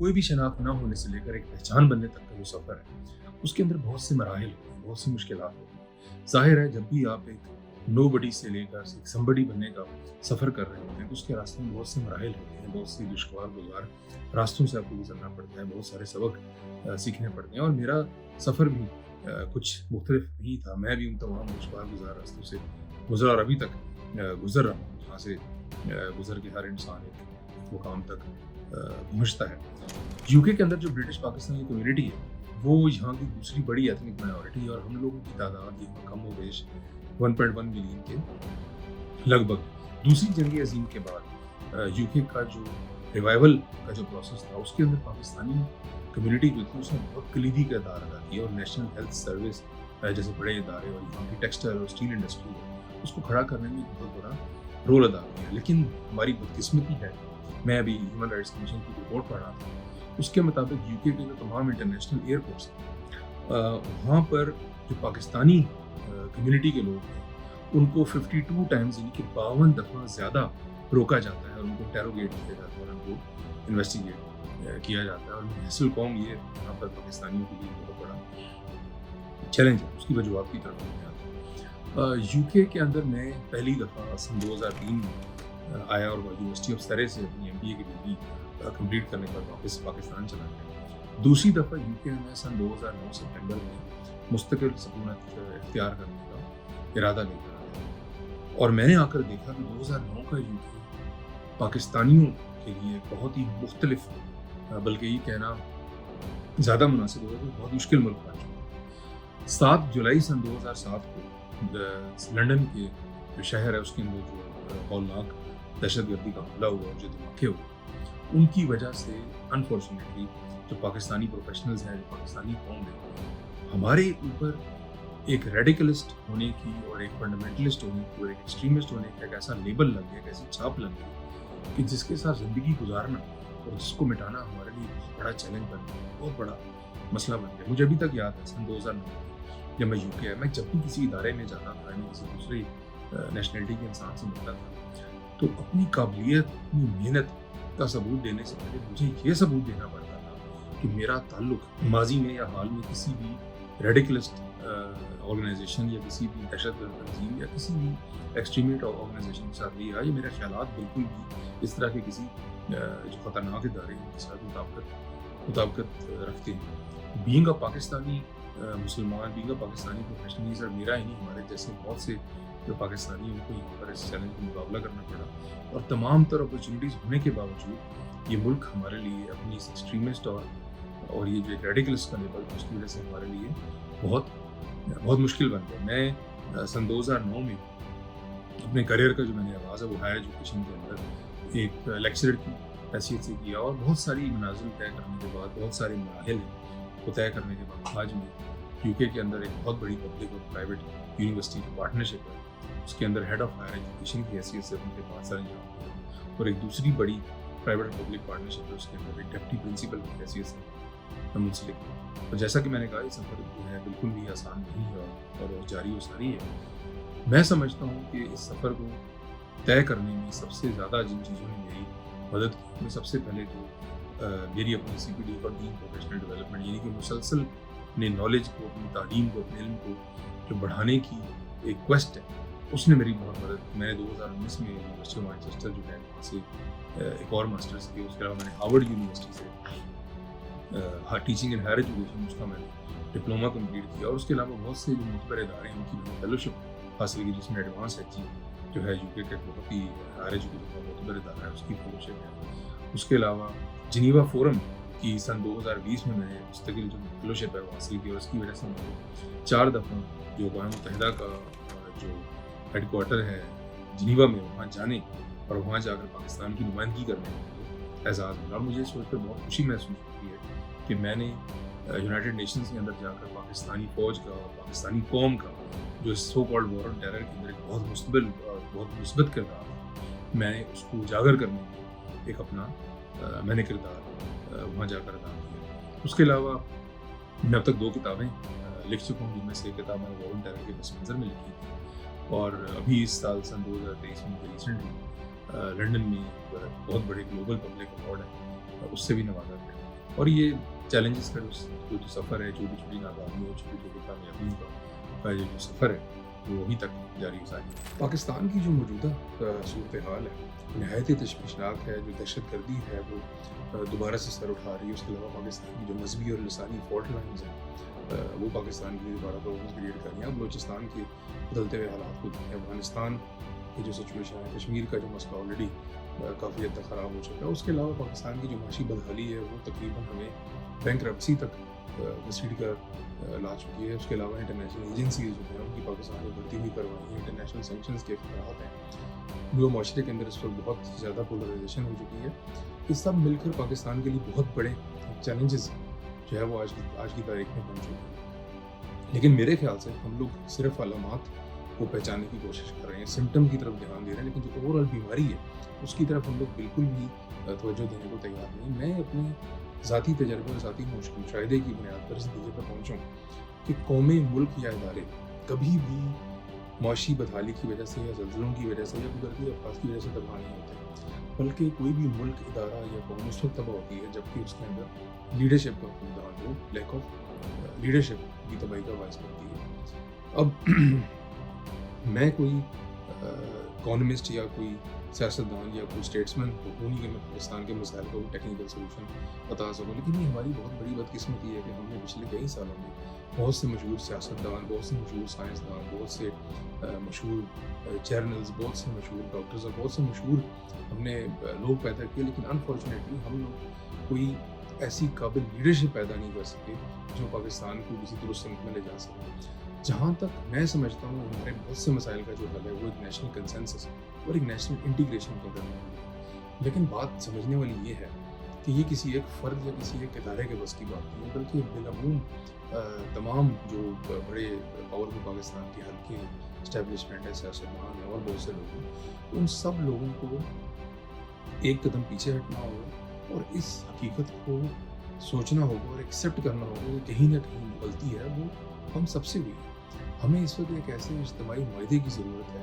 कोई भी शनाख्त ना होने से लेकर एक पहचान बनने तक का जो सफ़र है, उसके अंदर बहुत से मराहिल होते हैं, बहुत सी मुश्किलात होती हैं। ज़ाहिर है, जब भी आप एक नोबडी से लेकर एक समबडी बनने का सफ़र कर रहे होते हैं, तो उसके रास्ते में बहुत से मराहिल होते हैं, बहुत सी दुश्वार गुजार रास्तों से आपको गुजरना पड़ता है, बहुत सारे सबक सीखने पड़ते हैं। और मेरा सफ़र भी कुछ मुख्तलिफ नहीं था। मैं भी उन तमाम दुश्वार गुजार रास्तों से गुजरा और अभी तक गुजर रहा हूँ, जहाँ से गुजर के हर इंसान एक मुकाम तक पहुँचता है। यूके के अंदर जो ब्रिटिश पाकिस्तानी कम्युनिटी है, वो यहाँ की दूसरी बड़ी एथनिक माइनॉरिटी है और हम लोगों की तादाद यहाँ कम व बेश 1.1 मिलियन के लगभग। दूसरी जंग अजीम के बाद यूके का जो रिवाइवल का जो प्रोसेस था, उसके अंदर पाकिस्तानी कम्युनिटी जो थी उसने बहुत कलीदी किरदार अदा किया और नेशनल हेल्थ सर्विस जैसे बड़े इदारे और यहाँ की टेक्सटाइल और स्टील इंडस्ट्री है, उसको खड़ा करने में बहुत बड़ा रोल अदा किया। लेकिन हमारी बदकिस्मती है, मैं अभी ह्यूमन राइट्स कमीशन की रिपोर्ट पढ़ रहा था, उसके मुताबिक यूके के जो तमाम इंटरनेशनल एयरपोर्ट्स हैं, वहाँ पर जो पाकिस्तानी कम्युनिटी के लोग हैं, उनको 52 टाइम्स यानी कि 52 दफ़ा ज़्यादा रोका जाता है और उनको इंटेरोगेट किया जाता है और उनको इन्वेस्टिगेट किया जाता है। और हसल कौम ये यहाँ पर पाकिस्तानियों के लिए बहुत बड़ा चैलेंज है, उसकी वजूहत की तरफ मैं आता हूँ। यूके के अंदर मैं पहली दफ़ा सन 2003 में आया और यूनिवर्सिटी ऑफ सरे से अपनी MBA की डिग्री कंप्लीट करने के बाद वापस पाकिस्तान चला गया। दूसरी दफ़ा यूके में सन 2009 सितंबर में मुस्तकिल सकूनत इख्तियार करने का इरादा लेकर आया और मैंने आकर देखा कि 2009 का यूके पाकिस्तानियों के लिए बहुत ही मुख्तलिफ, बल्कि ये कहना ज़्यादा मुनासिब होगा कि बहुत मुश्किल मुल्क बन चुका। 7 जुलाई सन 2007 को लंदन के जो शहर है उसके अंदर जो हौलनाक दहशतगर्दी का हमला हुआ, जो धमाके हुए, उनकी वजह से अनफॉर्चुनेटली जो पाकिस्तानी प्रोफेशनल्स हैं, जो पाकिस्तानी कौम है, हमारे ऊपर एक रेडिकलिस्ट होने की और एक फंडामेंटलिस्ट होने की और एक एक्सट्रीमिस्ट होने का एक ऐसा लेबल लग गया, एक ऐसी छाप लग गई कि जिसके साथ ज़िंदगी गुजारना और जिसको मिटाना हमारे लिए बहुत बड़ा चैलेंज बन गया, बहुत बड़ा मसला बन गया। मुझे अभी तक याद है सन 2009 जब मैं यूके आया, मैं जब भी किसी इदारे में जाता था, मैं किसी दूसरी नेशनलिटी के इंसान से मिलता था, तो अपनी काबिलियत, अपनी मेहनत का सबूत देने से पहले मुझे ये सबूत देना पड़ता था कि मेरा ताल्लुक माजी में या हाल में किसी भी रेडिकलिस्ट ऑर्गेनाइजेशन या किसी भी दहशतगर्द तंजीम या किसी भी एक्सट्रीमिस्ट ऑर्गेनाइजेशन के साथ नहीं रहा। ये मेरे ख्यालात बिल्कुल भी इस तरह के किसी जो ख़तरनाक इदारे हैं उनके साथ मुताबिकत रखते हैं। बीइंग अ पाकिस्तानी मुसलमान, being a Pakistani professional, sir मेरा ही नहीं, हमारे जैसे बहुत से जो पाकिस्तानी उनको यहाँ पर इस चैलेंज का मुकाबला करना पड़ा और तमाम तरह अपॉर्चुनिटीज़ होने के बावजूद ये मुल्क हमारे लिए अपनी एक्सट्रीमिस्ट और ये जो एक रेडिकलिस्ट का लेवल है उसकी वजह से हमारे लिए बहुत मुश्किल बन गया। मैं सन 2009 में अपने करियर का जो मैंने आगाज़ है वो हायर एजुकेशन के अंदर एक लेक्चरर की हैसियत से किया और बहुत सारी मनाजिल तय करने के बाद, बहुत सारे मराहिल को तय करने के बाद आज मैं यूके के अंदर एक बहुत बड़ी पब्लिक और प्राइवेट यूनिवर्सिटी की पार्टनरशिप है, उसके अंदर हेड ऑफ हायर एजुकेशन की हैसियत से उनके 5 साल इंजाम और एक दूसरी बड़ी प्राइवेट पब्लिक पार्टनरशिप है, उसके अंदर एक डिप्टी प्रिंसिपल की हैसियत से मैं मुंसलिक हूँ। और जैसा कि मैंने कहा, ये सफ़र जो है बिल्कुल भी आसान नहीं है और जारी व सारी है। मैं समझता हूँ कि इस सफ़र को तय करने में सबसे ज़्यादा जिन चीज़ों ने मेरी मदद की, उनमें सबसे पहले तो मेरी अपनी CPD और डीन प्रोफेशनल डेवलपमेंट, यानी कि मुसलसल अपने नॉलेज को, अपनी तालीम को, अपने इल्म को जो बढ़ाने की एक क्वेस्ट है, उसने मेरी बहुत मदद की। मैंने 2019 में यूनिवर्सिटी ऑफ मैनचेस्टर जो है वहाँ से एक और मास्टर्स की, उसके अलावा मैंने हार्वर्ड यूनिवर्सिटी से टीचिंग इन हायर एजुकेशन उसका मैंने डिप्लोमा कंप्लीट किया और उसके अलावा बहुत से जो मुतबर इदारे हैं उनकी मैंने फेलोशिप हासिल की, जिसमें एडवांस HG जो है यूके का बहुत ही हायर एजुकेशन का मुतबर इदारा है, उसकी फेलोशिप है। उसके अलावा जिनीवा फोरम की सन 2020 में मैंने मुस्तकिल जो फेलोशिप है वो हासिल की और उसकी वजह से मुझे 4 दफ़ा जो अक़वाम मुत्तहिदा का जो हेडक्वार्टर है जिनीवा में, वहाँ जाने और वहाँ जाकर पाकिस्तान की नुमाइंदगी करने का एजाज़ मिला। और मुझे सोचकर बहुत खुशी महसूस होती है कि मैंने यूनाइटेड नेशंस के अंदर जाकर पाकिस्तानी फ़ौज का और पाकिस्तानी कौम का जो so called war on terror के अंदर एक बहुत मुस्तबिल और बहुत मुस्बत किरदार है, मैंने उसको उजागर करने में एक अपना मैंने किरदार वहाँ जाकर अदा किया। उसके अलावा मैं अब तक 2 किताबें लिख चुका हूँ, जिनमें से एक किताब मैंने वॉर ऑन टेरर के पस मंज़र में लिखी थी और अभी इस साल सन 2023 में रिसेंटली लंदन में बहुत बड़े ग्लोबल पब्लिक अवार्ड है उससे भी नवाजा गया। اور یہ چیلنجز کا جو سفر ہے, چھوٹی چھوٹی ناکامیوں, چھوٹی چھوٹی کامیابیوں کا یہ جو سفر ہے وہ ابھی تک جاری و ساری ہے. پاکستان کی جو موجودہ صورتحال ہے نہایت ہی تشویشناک ہے. جو دہشت گردی ہے وہ دوبارہ سے سر اٹھا رہی ہے. اس کے علاوہ پاکستان کی جو مذہبی اور لسانی فالٹ لائنز ہیں وہ پاکستان کے لیے دوبارہ پرابلمس کریٹ کر رہی ہیں. اب بلوچستان کے بدلتے ہوئے حالات کو دیکھیں, افغانستان کی جو سچویشن ہے, کشمیر کا جو مسئلہ آلریڈی کافی حد تک خراب ہو چکا ہے. اس کے علاوہ پاکستان کی جو معاشی بدحالی ہے وہ تقریباً ہمیں بینکرپسی تک گھسیٹ کر لا چکی ہے. اس کے علاوہ انٹرنیشنل ایجنسیز جو ہیں ان کی پاکستان میں بھرتی ہوئی کروائی ہیں. انٹرنیشنل سینکشنز کے خطرات ہیں جو معاشرے کے اندر اس وقت بہت زیادہ پولرائزیشن ہو چکی ہے. یہ سب مل کر پاکستان کے لیے بہت بڑے چیلنجز جو ہے وہ آج کی تاریخ میں بن چکے ہیں. لیکن میرے خیال سے ہم لوگ صرف علامات کو پہچاننے کی کوشش کر رہے ہیں, سمٹم کی طرف دھیان دے رہے ہیں, لیکن جو اوور آل بیماری ہے اس کی طرف ہم لوگ بالکل بھی توجہ دینے کو تیار نہیں. میں اپنے ذاتی تجربے اور ذاتی مشاہدے کی بنیاد پر اس نتیجے پر پہنچوں کہ قومیں, ملک یا ادارے کبھی بھی معاشی بدحالی کی وجہ سے یا زلزلوں کی وجہ سے یا قدرتی آفات کی وجہ سے تباہ نہیں ہوتے, بلکہ کوئی بھی ملک, ادارہ یا قوم اس وقت تباہ ہوتی ہے جبکہ اس کے اندر لیڈرشپ کا فقدان ہو. لیک آف لیڈرشپ کی تباہی کا باعث بنتی ہے. اب میں کوئی اکانومسٹ یا کوئی سیاستدان یا کوئی اسٹیٹسمین ہوں نہیں کہ میں پاکستان کے مسائل کو ٹیکنیکل سولوشن بتا سکوں, لیکن یہ ہماری بہت بڑی بدقسمتی ہے کہ ہم نے پچھلے کئی سالوں میں بہت سے مشہور سیاستدان, بہت سے مشہور سائنسدان, بہت سے مشہور جرنلز, بہت سے مشہور ڈاکٹرز اور بہت سے مشہور ہم نے لوگ پیدا کیے, لیکن انفارچونیٹلی ہم لوگ کوئی ایسی قابل لیڈرشپ پیدا نہیں کر سکے جو پاکستان کو کسی درست سمت میں لے جا سکے. جہاں تک میں سمجھتا ہوں ہمارے بہت سے مسائل کا جو حل ہے وہ ایک نیشنل کنسنسس اور ایک نیشنل انٹیگریشن کے اندر موجود ہے. لیکن بات سمجھنے والی یہ ہے کہ یہ کسی ایک فرد یا کسی ایک ادارے کے بس کی بات نہیں ہے, بلکہ بالعموم تمام جو بڑے پاورفل پاکستان کے حلقے ہیں, اسٹیبلشمنٹ ہے, سیاستدان ہیں اور بہت سے لوگ ہیں, ان سب لوگوں کو ایک قدم پیچھے ہٹنا ہوگا اور اس حقیقت کو سوچنا ہوگا اور ایکسیپٹ کرنا ہوگا کہ کہیں نہ کہیں غلطی ہے وہ ہم سب سے ہوئی ہے. ہمیں اس وقت ایک ایسے اجتماعی معاہدے کی ضرورت ہے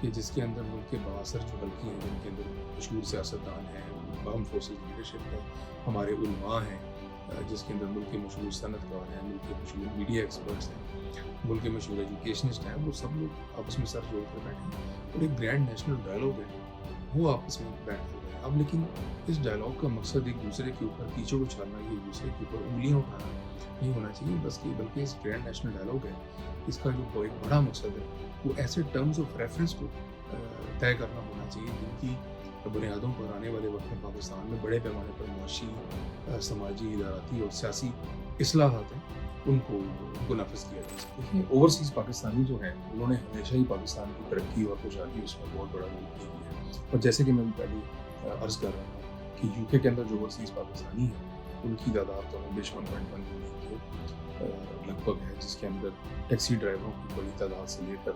کہ جس کے اندر ملک کے بااثر جو حلقے ہیں, جن کے اندر مشہور سیاستدان ہیں, آرم فورسز لیڈرشپ ہے, ہمارے علماء ہیں, جس کے اندر ملک کے مشہور صنعت کار ہیں, ملک کے مشہور میڈیا ایکسپرٹس ہیں, ملک کے مشہور ایجوکیشنسٹ ہیں, وہ سب لوگ آپس میں سر جوڑ کر بیٹھے ہیں اور ایک گرینڈ نیشنل ڈائلاگ ہے وہ آپس میں بیٹھ کر گئے. اب لیکن اس ڈائلاگ کا مقصد ایک دوسرے کے اوپر کیچڑ اچھالنا یا ایک دوسرے کے اوپر انگلیاں اٹھانا نہیں ہونا چاہیے, بلکہ اس گرینڈ نیشنل ڈائلاگ ہے, اس کا جو ایک بڑا مقصد ہے وہ ایسے ٹرمز آف ریفرنس کو طے کرنا ہونا چاہیے جن کی بنیادوں پر آنے والے وقت میں پاکستان میں بڑے پیمانے پر معاشی, سماجی, اداراتی اور سیاسی اصلاحات ہیں ان کو نافذ کیا جا سکتا ہے. اوورسیز پاکستانی جو ہیں انہوں نے ہمیشہ ہی پاکستان کی ترقی اور خوشحالی اس میں بہت بڑا رول پلے کیا ہے. اور جیسے کہ میں پہلے عرض کر رہا تھا کہ یو کے اندر جو اوورسیز پاکستانی ہیں ان کی تعداد تو بیش 1.1 ملین کے لگ بھگ ہے, جس کے اندر ٹیکسی ڈرائیوروں کی بڑی تعداد سے لے کر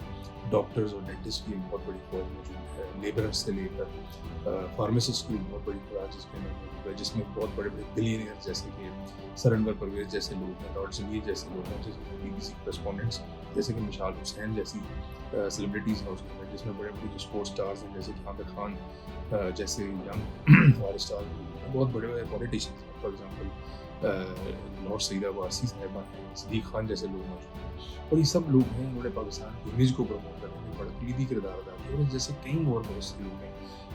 ڈاکٹرز اور ڈینٹسٹ کی بہت بڑی فوج موجود ہے, لیبررز سے لے کر فارمیسسٹ کی بہت بڑی تعداد جس کے اندر موجود ہے, جس میں بہت بڑے بڑے بلینئر جیسے کہ سر انور پرویز جیسے لوگ ہیں, لارڈ ضمیر جیسے لوگ ہیں, جیسے کہ BBC کرسپونڈنٹس جیسے کہ مشال حسین جیسی سیلیبریٹیز ہیں اس کے اندر, جس میں بڑے بڑے جو اسپورٹس اسٹارز ہیں جیسے کہ عامر خان جیسے ینگ وار اسٹار, بہت بڑے بڑے پولیٹیشینس ہیں, فار ایگزامپل لارڈ سعیدہ وارسی صاحبہ ہیں, صدیق خان جیسے لوگ موجود ہیں, اور یہ سب لوگ ہیں انہوں نے پاکستان کی امیج کو پروموٹ کرنے میں بڑا کلیدی کردار ادا کیا. اور جیسے کئی اور بہت سے لوگ ہیں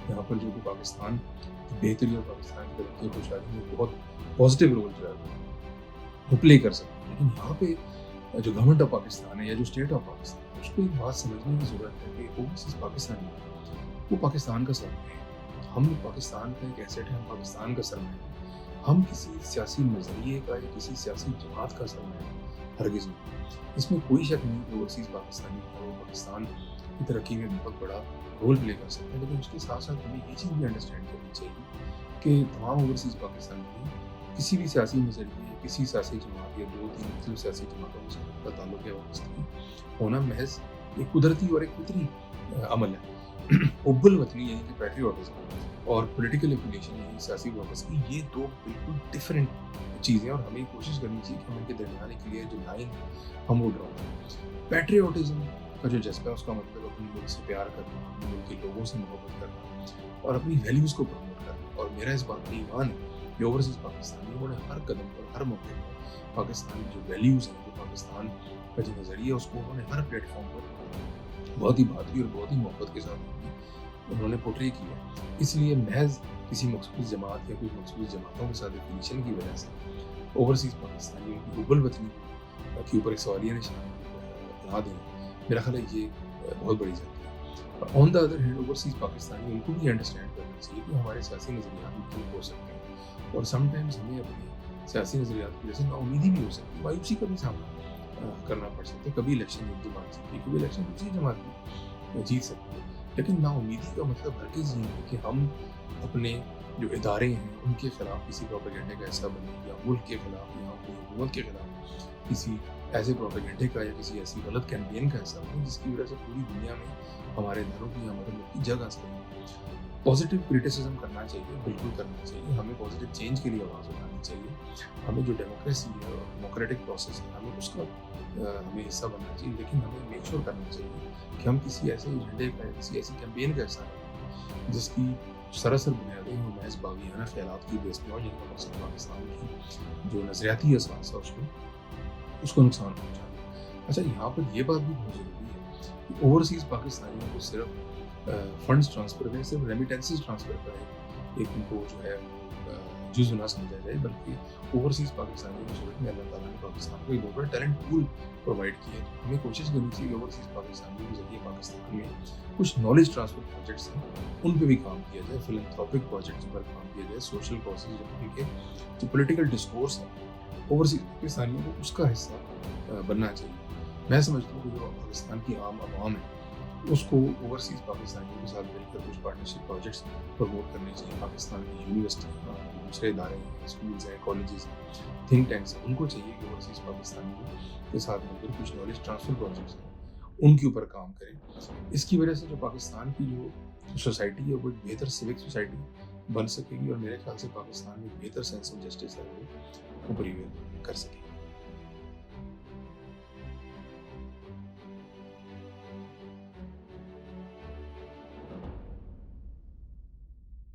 یہاں پر جو کہ پاکستان کی بہتری اور پاکستان کی ترقی اور خوشحالی میں بہت پازیٹیو رول جو ہے وہ پلے کر سکتے ہیں. لیکن یہاں پہ جو گورنمنٹ آف پاکستان ہے یا جو اسٹیٹ آف پاکستان ہے اس کو ایک بات سمجھنے کی ضرورت ہے کہ اوورسیز پاکستانی وہ پاکستان کا سرمایہ ہے, ہم پاکستان کا ایک ایسٹ ہے, ہم پاکستان کا سرمایہ ہے, ہم کسی سیاسی نظریے کا یا کسی سیاسی جماعت کا سرمایہ ہرگز نہیں. اس میں کوئی شک نہیں کہ اوورسیز پاکستانی ہے وہ پاکستان کی ترقی میں بہت بڑا رول پلے کر سکتے ہیں, لیکن اس کے ساتھ ساتھ ہمیں یہ چیز بھی انڈرسٹینڈ کرنی چاہیے کہ تمام اوورسیز پاکستانی کسی بھی سیاسی نظریے یا کسی سیاسی جماعت یا 2-3 مختلف سیاسی جماعتوں سے کا تعلق ہے وابستگی ہونا محض ایک قدرتی اور ایک فطری عمل ہے. حب الوطنی یعنی کہ پیٹریوٹزم اور پولیٹیکل ایفیلیشن یعنی سیاسی وابستگی, یہ دو بالکل ڈفرینٹ چیزیں, اور ہمیں کوشش کرنی چاہیے کہ ہم ان کے درمیان ایک کلیئر جو لائن ہم وہ ڈرا کریں. پیٹریوٹزم کا جو جذبہ ہے اس کا مطلب اپنے ملک سے پیار کرنا, اپنے ملک کے لوگوں سے محبت کرنا اور اپنی ویلیوز کو پروموٹ کرنا, اور میرا اس بات پہ ایمان ہے ये ओवरसीज़ पाकिस्तानी, उन्होंने हर कदम पर, हर मौके पर पाकिस्तान की जो वैल्यूज़ हैं, जो पाकिस्तान का जो नज़रिया है, उसको उन्होंने हर प्लेटफॉर्म पर बहुत ही बहादुरी और बहुत ही मोहब्बत के साथ उन्होंने पोर्ट्रे किया है। इसलिए महज किसी मखसूस जमात या कुछ मखसूस जमातों के साथ एफिलिएशन की वजह से ओवरसीज़ पाकिस्तानियों की हुब्बुल वतनी के ऊपर एक सवालिया निशान बना देना, मेरा ख्याल है ये बहुत बड़ी जाती है। On the other hand overseas Pakistani, उनको भी अंडरस्टैंड करना चाहिए कि हमारे सियासी नज़रियात मुख्तलिफ हो सकते हैं और समटाइम्स हमें अपने सियासी नज़रियात की वजह से नाउमीदी भी हो सकती है, मायूसी का भी सामना करना पड़ सकता है। कभी इलेक्शन एक जमात जीतती है, कभी इलेक्शन दूसरी जमात भी जीत सकती है, लेकिन नाउमीदी का मतलब हरगिज़ ये है कि हम अपने जो इदारे हैं उनके खिलाफ किसी प्रोपेगेंडे का हिस्सा बने, या मुल्क के खिलाफ या अपनी हुकूमत के खिलाफ किसी ऐसे प्रोपेगेंडे का या किसी ऐसी गलत कैंपेन का हिस्सा बने जिसकी वजह से पूरी दुनिया में हमारे इदारों की, हमारे मुल्क की जगह हासिल हो। पॉजिटिव क्रिटिसिज्म करना चाहिए, बिल्कुल करना चाहिए। हमें पॉजिटिव चेंज के लिए आवाज़ उठानी चाहिए। हमें जो डेमोक्रेसी है और डेमोक्रेटिक प्रोसेस है, हमें उसका हमें हिस्सा बनना चाहिए, लेकिन हमें मेक श्योर करना चाहिए कि हम किसी ऐसे एजेंडे का या किसी ऐसी कैंपेन का हिस्सा बनें जिसकी सरासर बुनियादें हो महज बागियाना ख्यालात की बेस पे हो, जिनका मकसद पाकिस्तान की जो नज़रियाती असास है उसको नुकसान पहुँचाना। अच्छा, यहाँ पर यह बात भी बहुत ज़रूरी है कि ओवरसीज़ पाकिस्तानियों को सिर्फ फंड्स ट्रांसफ़र करें, सिर्फ रेमिटेंसेस ट्रांसफ़र करें, एक उनको जो है जुज़्व ना समझा जाए, बल्कि ओवरसीज़ पाकिस्तानियों की सूरत में अल्लाह ताला ने पाकिस्तान को एक बहुत बड़ा टैलेंट पूल प्रोवाइड किया है। हमें कोशिश करनी चाहिए कि ओवरसीज़ पाकिस्तानियों के ज़रिए पाकिस्तान में कुछ नॉलेज ट्रांसफ़र प्रोजेक्ट्स हैं, उन पे भी काम किया जाए, फिलैंथ्रोपिक प्रोजेक्ट्स पर काम किया जाए, सोशल कॉजेज़ उनके जो पॉलिटिकल डिस्कोर्स है ओवरसीज़ पाकिस्तानियों को उसका हिस्सा बनना चाहिए। मैं समझता हूँ कि जो पाकिस्तान की आम आवाम है उसको ओवरसीज़ पाकिस्तानियों के साथ मिलकर कुछ पार्टनरशिप प्रोजेक्ट्स प्रमोट करने चाहिए। पाकिस्तान की यूनिवर्सिटी, दूसरे इदारे हैं, स्कूल्स हैं, कॉलेजेस हैं, थिंक टैंक्स हैं, उनको चाहिए कि ओवरसीज़ पाकिस्तानियों के साथ मिलकर कुछ नॉलेज ट्रांसफ़र प्रोजेक्ट्स हैं उनके ऊपर काम करें। इसकी वजह से जो पाकिस्तान की जो सोसाइटी है वो एक बेहतर सिविक सोसाइटी बन सकेगी और मेरे ख्याल से पाकिस्तान में एक बेहतर सेंस ऑफ जस्टिस है वो प्रिवेल कर सकेगी।